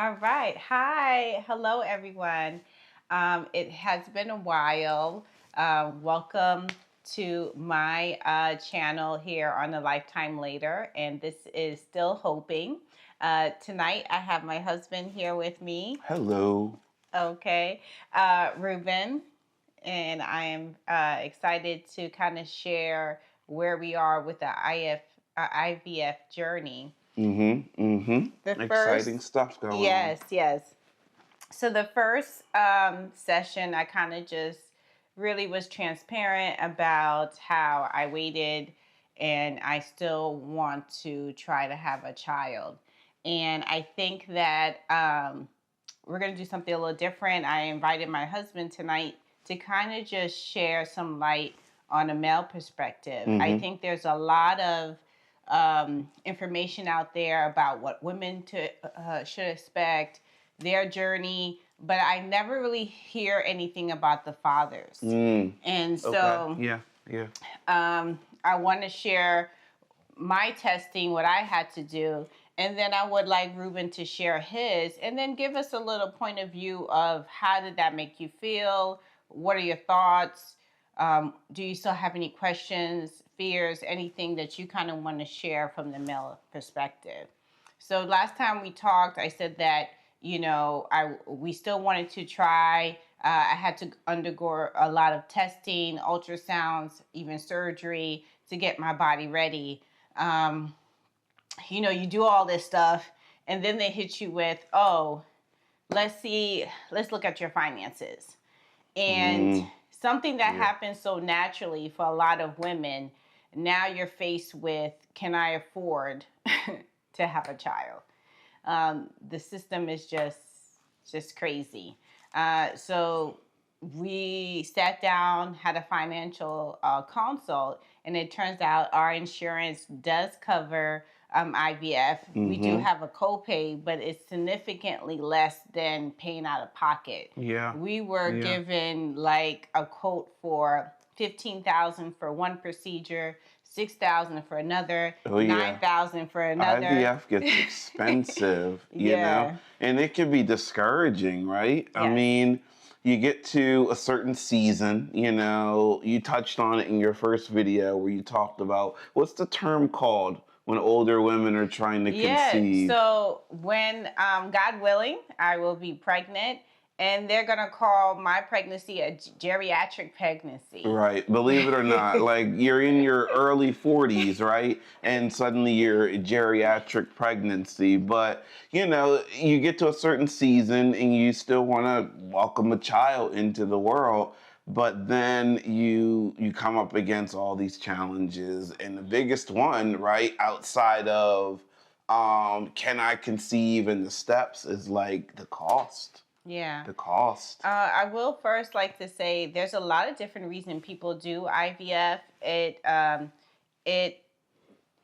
All right. Hi. Hello, everyone. It has been a while. Welcome to my channel here on the Lifetime Later, and this is Still Hoping. Tonight, I have my husband here with me. Hello. Okay, Ruben, and I am excited to kind of share where we are with the IVF journey. The Exciting first, stuff going on. yes. So the first session, I kind of just really was transparent about how I waited and I still want to try to have a child. And I think that we're going to do something a little different. I invited my husband tonight to kind of just share some light on a male perspective. I think there's a lot of information out there about what women should expect, their journey, but I never really hear anything about the fathers. And so Okay. Yeah. I want to share my testing, what I had to do, and then I would like Ruben to share his, and then give us a little point of view of how did that make you feel? What are your thoughts? Do you still have any questions, fears, anything that you kind of want to share from the male perspective? So last time we talked, I said that we still wanted to try. I had to undergo a lot of testing, ultrasounds, even surgery to get my body ready. You do all this stuff, and then they hit you with, oh, let's look at your finances. And something that happens so naturally for a lot of women, now you're faced with, can I afford to have a child? The system is just crazy. So we sat down, had a financial consult, and it turns out our insurance does cover IVF. We do have a copay, but it's significantly less than paying out of pocket. Yeah. We were given like a quote for $15,000 for one procedure, $6,000 for another, $9,000 for another. IVF gets expensive, you know, and it can be discouraging, right? I mean, you get to a certain season, you touched on it in your first video where you talked about, what's the term called when older women are trying to conceive? So when, God willing, I will be pregnant, and they're going to call my pregnancy a geriatric pregnancy. Right. Believe it or not, like you're in your early 40s, right? And suddenly you're a geriatric pregnancy. But, you get to a certain season and you still want to welcome a child into the world. But then you come up against all these challenges. And the biggest one, right, outside of can I conceive and the steps is like the cost. Yeah. The cost. I will first like to say there's a lot of different reasons people do IVF. It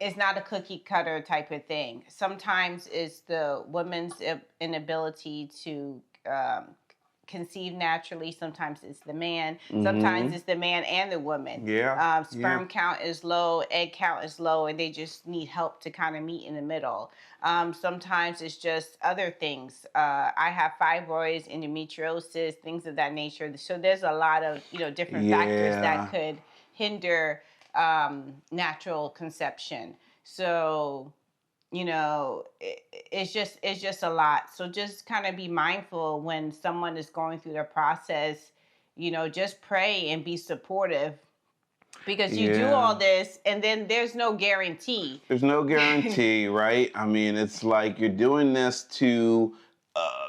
is not a cookie cutter type of thing. Sometimes it's the woman's inability to conceive naturally. Sometimes it's the man. Sometimes it's the man and the woman. Sperm count is low, egg count is low, and they just need help to kind of meet in the middle. Sometimes it's just other things. I have fibroids, endometriosis, things of that nature. So there's a lot of different factors that could hinder natural conception. So it's just a lot. So just kind of be mindful when someone is going through their process. Just pray and be supportive, because you do all this and then there's no guarantee. There's no guarantee, right? I mean, it's like you're doing this to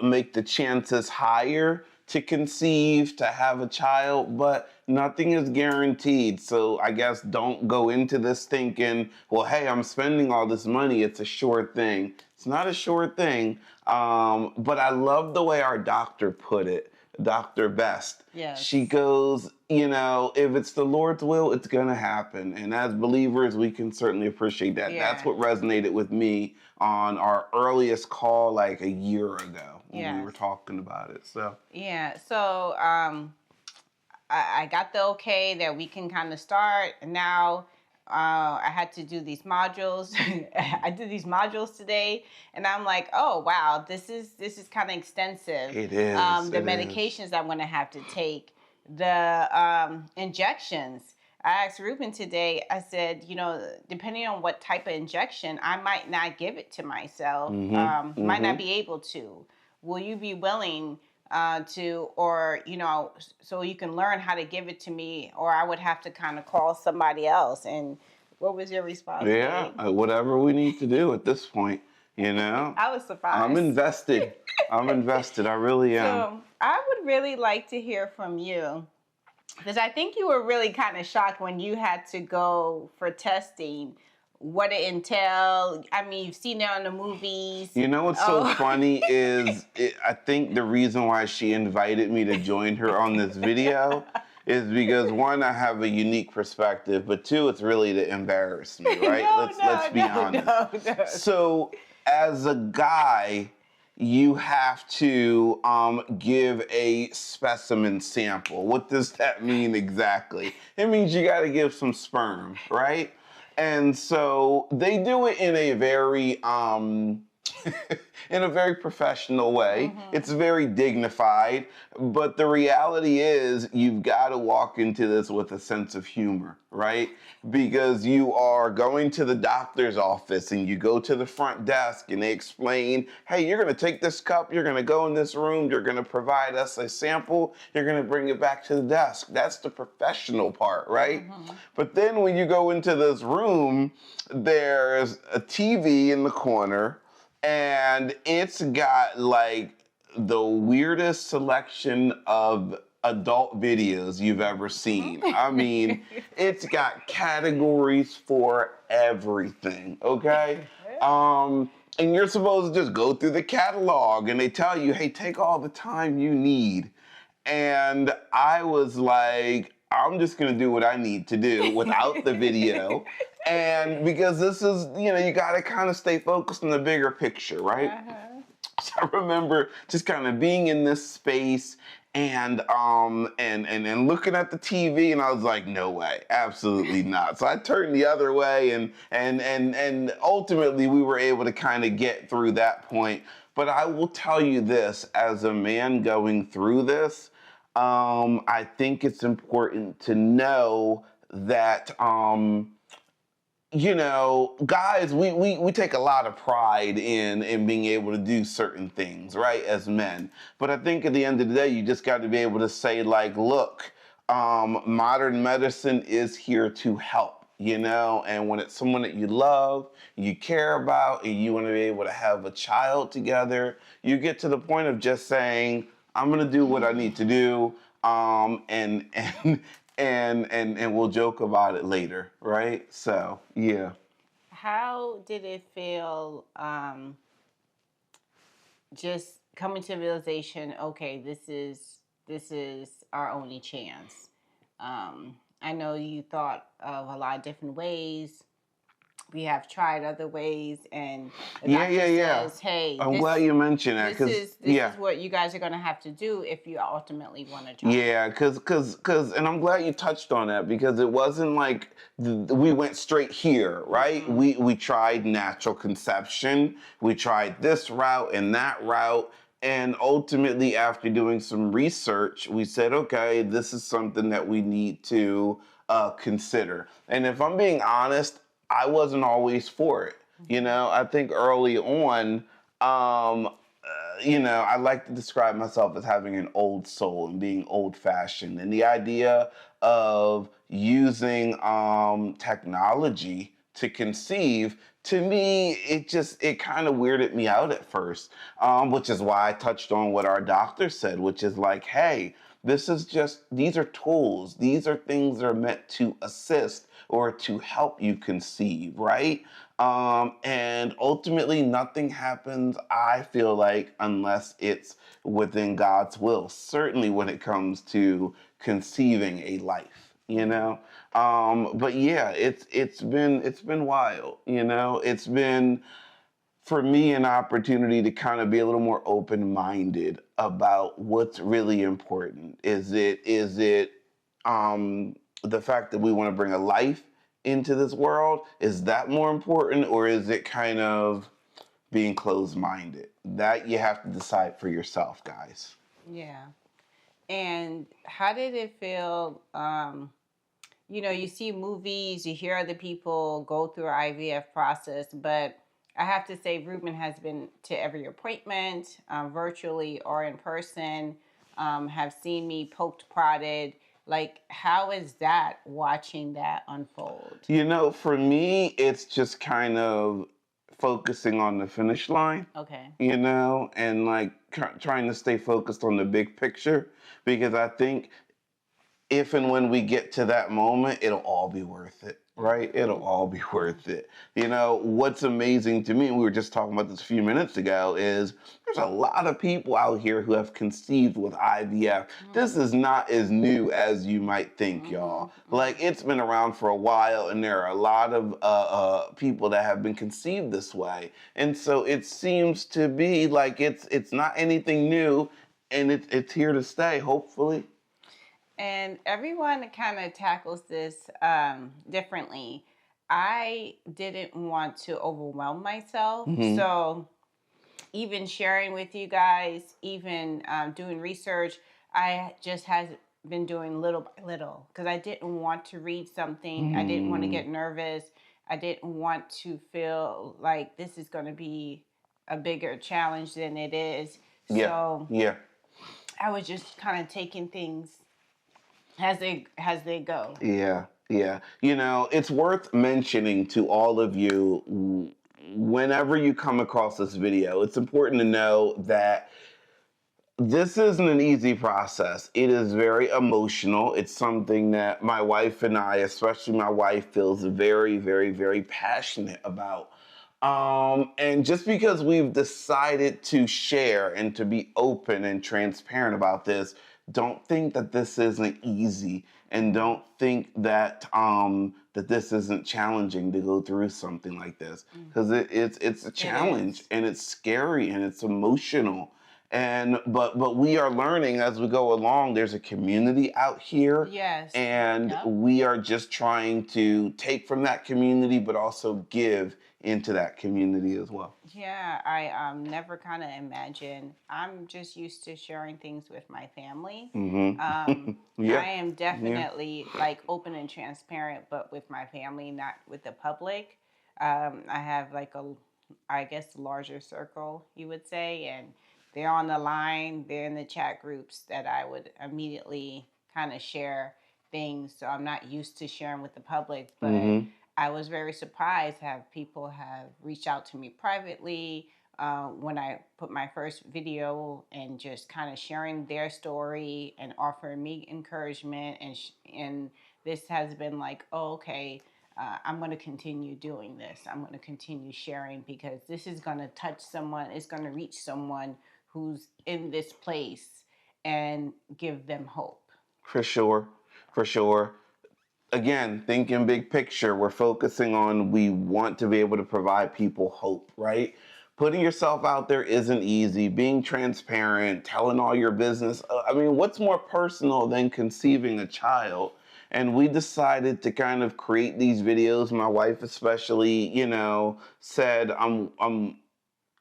make the chances higher to conceive, to have a child, but nothing is guaranteed. So I guess don't go into this thinking, well, hey, I'm spending all this money. It's a sure thing. It's not a sure thing. But I love the way our doctor put it. Dr. Best. Yes. She goes, if it's the Lord's will, it's going to happen. And as believers, we can certainly appreciate that. Yeah. That's what resonated with me on our earliest call like a year ago when we were talking about it. So I got the okay that we can kind of start. Now I had to do these modules. I did these modules today, and I'm like, oh wow, this is kind of extensive. It is. The It medications is. I'm going to have to take, the injections. I asked Ruben today. I said, depending on what type of injection, I might not give it to myself. Might not be able to. Will you be willing to, or so you can learn how to give it to me, or I would have to kind of call somebody else? And what was your response, Yeah, babe? whatever we need to do at this point, I was surprised. I'm invested. I'm invested. I really am. So I would really like to hear from you, because I think you were really kind of shocked when you had to go for testing. What it entailed. I mean, you've seen it on the movies. You know what's so funny is I think the reason why she invited me to join her on this video is because, one, I have a unique perspective, but two, it's really to embarrass me, right? Let's be honest. No. So as a guy, you have to give a specimen sample. What does that mean exactly? It means you got to give some sperm, right? And so they do it in a very in a very professional way. It's very dignified, but the reality is you've got to walk into this with a sense of humor, right? Because you are going to the doctor's office and you go to the front desk and they explain, hey, you're going to take this cup, you're going to go in this room, you're going to provide us a sample, you're going to bring it back to the desk. That's the professional part, right? But then when you go into this room, there's a TV in the corner, and it's got like the weirdest selection of adult videos you've ever seen. I mean, it's got categories for everything, okay? And you're supposed to just go through the catalog and they tell you, hey, take all the time you need. And I was like, I'm just gonna do what I need to do without the video. And because this is, you gotta kind of stay focused on the bigger picture, right? So I remember just kind of being in this space and looking at the TV, and I was like, no way, absolutely not. So I turned the other way, and ultimately we were able to kind of get through that point. But I will tell you this, as a man going through this, I think it's important to know that, guys, we take a lot of pride in being able to do certain things, right, as men. But I think at the end of the day, you just got to be able to say, like, look, modern medicine is here to help, and when it's someone that you love, you care about, and you want to be able to have a child together, you get to the point of just saying, I'm gonna do what I need to do, and we'll joke about it later, right? So yeah. How did it feel? Just coming to the realization, okay, this is our only chance. I know you thought of a lot of different ways. We have tried other ways, and the doctor says, hey, I'm glad you mentioned that, because this is what you guys are going to have to do if you ultimately want to try. Yeah, because, and I'm glad you touched on that, because it wasn't like we went straight here, right? We tried natural conception, we tried this route and that route, and ultimately after doing some research, we said, okay, this is something that we need to consider. And if I'm being honest, I wasn't always for it. I think early on, I like to describe myself as having an old soul and being old-fashioned. And the idea of using technology to conceive, to me, it kind of weirded me out at first, which is why I touched on what our doctor said, which is like, hey, these are tools. These are things that are meant to assist or to help you conceive, right? And ultimately, nothing happens, I feel like, unless it's within God's will, certainly when it comes to conceiving a life, But yeah, it's been wild, It's been, for me, an opportunity to kind of be a little more open-minded about what's really important. Is it the fact that we want to bring a life into this world? Is that more important, or is it kind of being closed-minded? That you have to decide for yourself, guys. Yeah. And how did it feel? You see movies, you hear other people go through IVF process, but I have to say, Ruben has been to every appointment, virtually or in person, have seen me poked, prodded. Like, how is that watching that unfold? For me, it's just kind of focusing on the finish line, Okay. and like trying to stay focused on the big picture, because I think if and when we get to that moment, it'll all be worth it, right? It'll all be worth it. What's amazing to me, and we were just talking about this a few minutes ago, is there's a lot of people out here who have conceived with IVF. This is not as new as you might think, y'all. Like, it's been around for a while, and there are a lot of people that have been conceived this way. And so it seems to be like it's not anything new, and it's here to stay, hopefully. And everyone kind of tackles this differently. I didn't want to overwhelm myself. So, even sharing with you guys, even doing research, I just has been doing little by little because I didn't want to read something. I didn't want to get nervous. I didn't want to feel like this is going to be a bigger challenge than it is. Yeah. So Yeah. I was just kind of taking things as they go. Yeah, yeah. It's worth mentioning to all of you, whenever you come across this video, it's important to know that this isn't an easy process. It is very emotional. It's something that my wife and I, especially my wife, feels very, very, very passionate about. And just because we've decided to share and to be open and transparent about this, don't think that this isn't easy, and don't think that that this isn't challenging to go through something like this, because it's a challenge, and it's scary, and it's emotional. But we are learning as we go along. There's a community out here. Yes. And Yep. we are just trying to take from that community, but also give into that community as well. Yeah, I never kind of imagined. I'm just used to sharing things with my family. Yeah. I am definitely like open and transparent, but with my family, not with the public. I have like I guess, larger circle, you would say, and they're on the line. They're in the chat groups that I would immediately kind of share things. So I'm not used to sharing with the public, but I was very surprised to have people have reached out to me privately when I put my first video, and just kind of sharing their story and offering me encouragement. And this has been like, oh, okay, I'm going to continue doing this. I'm going to continue sharing, because this is going to touch someone. It's going to reach someone who's in this place and give them hope. For sure. For sure. Again, thinking big picture, we're focusing on, we want to be able to provide people hope, right? Putting yourself out there isn't easy. Being transparent, telling all your business. I mean, what's more personal than conceiving a child? And we decided to kind of create these videos. My wife especially, said, I'm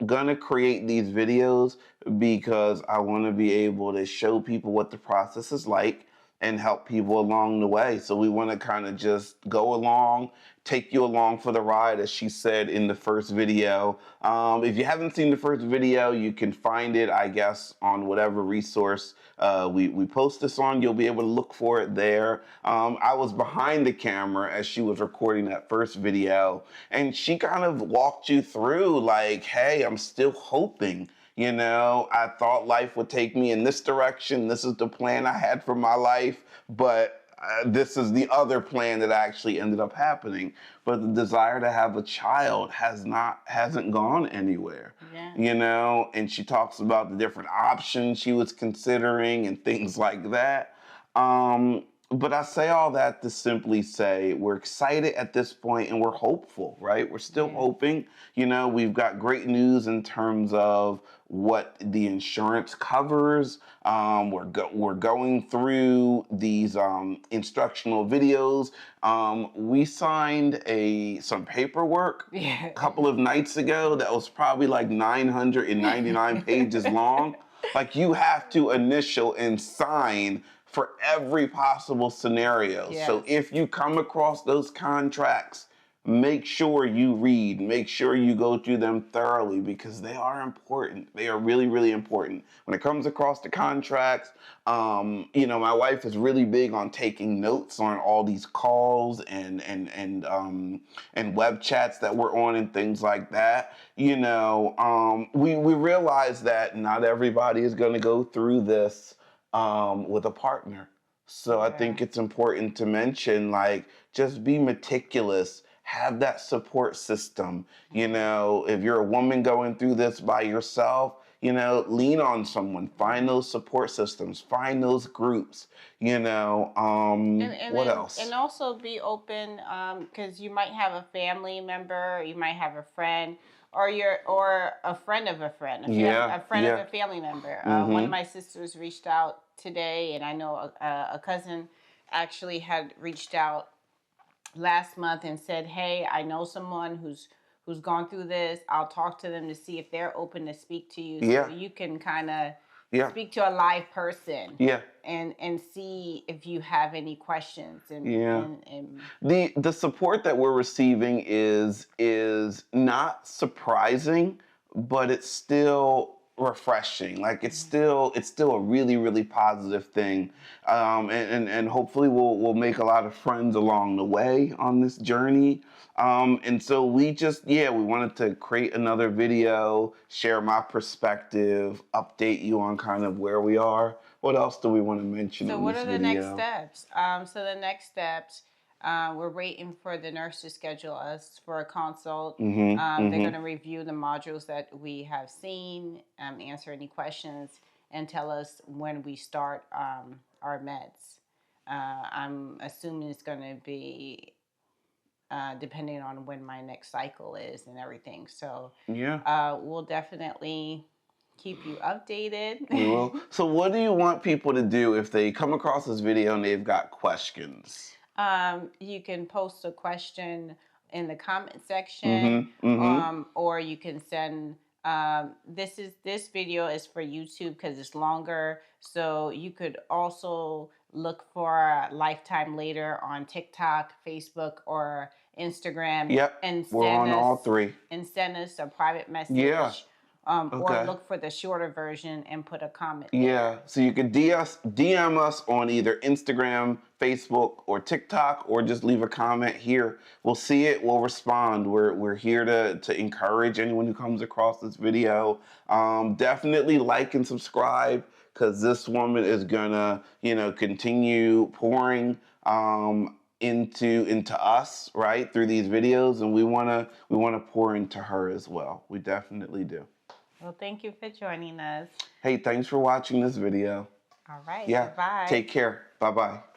gonna create these videos because I want to be able to show people what the process is like and help people along the way. So we want to kind of just go along, take you along for the ride, as she said in the first video. If you haven't seen the first video, you can find it, I guess, on whatever resource we post this on. You'll be able to look for it there. I was behind the camera as she was recording that first video, and she kind of walked you through like, hey, I'm still hoping. I thought life would take me in this direction. This is the plan I had for my life, but this is the other plan that actually ended up happening. But the desire to have a child hasn't gone anywhere. Yeah. And she talks about the different options she was considering and things like that. But I say all that to simply say we're excited at this point and we're hopeful, right? We're still hoping. You know, we've got great news in terms of what the insurance covers. We're going through these instructional videos. We signed some paperwork a couple of nights ago that was probably like 999 pages long. Like, you have to initial and sign for every possible scenario. Yes. So if you come across those contracts, make sure you read, make sure you go through them thoroughly, because they are important. They are really, really important. When it comes across the contracts, you know, my wife is really big on taking notes on all these calls and web chats that we're on and things like that. You know, we realize that not everybody is going to go through this with a partner. So I think it's important to mention, like, just be meticulous, have that support system. You know, if you're a woman going through this by yourself, you know, lean on someone, find those support systems, find those groups, you know, what else? And also be open, because you might have a family member, you might have a friend, or a friend of a friend, a friend of a family member. One of my sisters reached out today, and I know a cousin actually had reached out last month and said, "Hey, I know someone who's gone through this. I'll talk to them to see if they're open to speak to you, so you can kind of speak to a live person, and see if you have any questions." And the support that we're receiving is not surprising, but it's still refreshing. Like, it's still a really, really positive thing, and hopefully we'll make a lot of friends along the way on this journey. And so we wanted to create another video, share my perspective, update you on kind of where we are. What else do we want to mention? So in what this are the video? next steps? So the next steps, we're waiting for the nurse to schedule us for a consult. They're going to review the modules that we have seen, answer any questions, and tell us when we start our meds. I'm assuming it's going to be depending on when my next cycle is and everything. So we'll definitely keep you updated. Well, so what do you want people to do if they come across this video and they've got questions? You can post a question in the comment section, or you can send. This video is for YouTube because it's longer. So you could also look for Lifetime Later on TikTok, Facebook, or Instagram. And we're on all three. And send us a private message. Or look for the shorter version and put a comment there. So you can DM us on either Instagram, Facebook, or TikTok, or just leave a comment here. We'll see it. We'll respond. We're here to encourage anyone who comes across this video. Definitely like and subscribe, because this woman is gonna, you know, continue pouring into us, right, through these videos, and we wanna pour into her as well. We definitely do. Well, thank you for joining us. Hey, thanks for watching this video. All right. Bye. Take care. Bye-bye.